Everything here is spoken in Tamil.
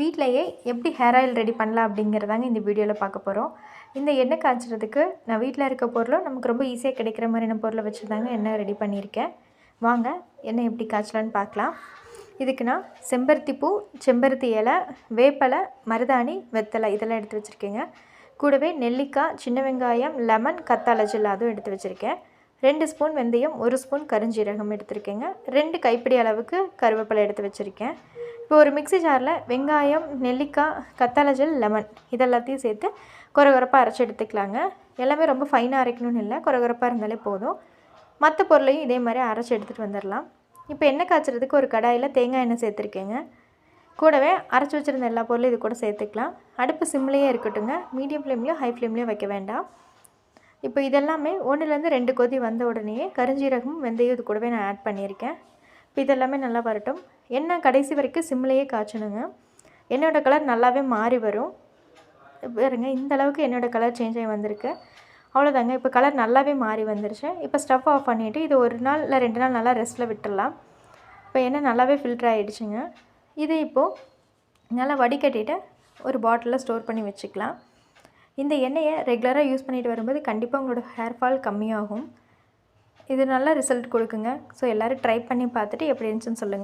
வீட்டிலேயே எப்படி ஹேர் ஆயில் ரெடி பண்ணலாம் அப்படிங்கிறதாங்க இந்த வீடியோவில் பார்க்க போகிறோம். இந்த எண்ணெய் காய்ச்சறதுக்கு நான் வீட்டில் இருக்க பொருளும் நமக்கு ரொம்ப ஈஸியாக கிடைக்கிற மாதிரியான பொருளை வச்சு தாங்க எண்ணெய் ரெடி பண்ணியிருக்கேன். வாங்க எண்ணெய் எப்படி காய்ச்சலான்னு பார்க்கலாம். இதுக்கு நான் செம்பருத்தி பூ, செம்பருத்தி இலை, வேப்பலை, மருதாணி, வெத்தலை இதெல்லாம் எடுத்து வச்சுருக்கேங்க. கூடவே நெல்லிக்காய், சின்ன வெங்காயம், லெமன், கத்தாழை ஜெல் அதுவும் எடுத்து வச்சுருக்கேன். 2 ஸ்பூன் வெந்தயம், 1 ஸ்பூன் கருஞ்சீரகம் எடுத்துருக்கேங்க. 2 கைப்பிடி அளவுக்கு கருவேப்பிலை எடுத்து வச்சுருக்கேன். இப்போ ஒரு மிக்ஸி ஜாரில் வெங்காயம், நெல்லிக்காய், கத்தாழை ஜெல், லெமன் இதெல்லாத்தையும் சேர்த்து கொரகொரப்பாக அரைச்சி எடுத்துக்கலாங்க. எல்லாமே ரொம்ப ஃபைனாக அரைக்கணும்னு இல்லை, கொரகொரப்பாக இருந்தாலே போதும். மற்ற பொருளையும் இதே மாதிரி அரைச்சி எடுத்துகிட்டு வந்துடலாம். இப்போ எண்ணெய் காய்ச்சறதுக்கு ஒரு கடாயில் தேங்காய் எண்ணெய் சேர்த்துருக்கேங்க. கூடவே அரைச்சி வச்சுருந்த எல்லா பொருளும் இது கூட சேர்த்துக்கலாம். அடுப்பு சிம்லேயே இருக்கட்டுங்க, மீடியம் ஃப்ளேம்லேயும் ஹை ஃப்ளேம்லேயும் வைக்க வேண்டாம். இப்போ இதெல்லாமே 1லேருந்து 2 கொதி வந்த உடனேயே கருஞ்சீரகம், வெந்தயம் இது கூடவே நான் ஆட் பண்ணியிருக்கேன். இப்போ இதெல்லாமே நல்லா வரட்டும். எண்ணெய் கடைசி வரைக்கும் சிம்லேயே காய்ச்சணுங்க. எண்ணெயோட கலர் நல்லாவே மாறி வரும். பாருங்க, இந்த அளவுக்கு எண்ணெயோட கலர் சேஞ்ச் ஆகி வந்திருக்கு. அவ்வளோதாங்க, இப்போ கலர் நல்லாவே மாறி வந்துருச்சு. இப்போ ஸ்டவ் ஆஃப் பண்ணிவிட்டு இது 1 நாள் இல்லை 2 நாள் நல்லா ரெஸ்ட்டில் விட்டுடலாம். இப்போ எண்ணெய் நல்லாவே ஃபில்டர் ஆகிடுச்சுங்க. இது இப்போது நல்லா வடிகட்டிட்டு ஒரு பாட்டிலில் ஸ்டோர் பண்ணி வச்சுக்கலாம். இந்த எண்ணெயை ரெகுலராக யூஸ் பண்ணிட்டு வரும்போது கண்டிப்பாக உங்களோட ஹேர் ஃபால் கம்மியாகும். இது நல்ல ரிசல்ட் கொடுக்குங்க. ஸோ எல்லோரும் ட்ரை பண்ணி பார்த்துட்டு எப்படி இருந்துச்சுன்னு சொல்லுங்கள்.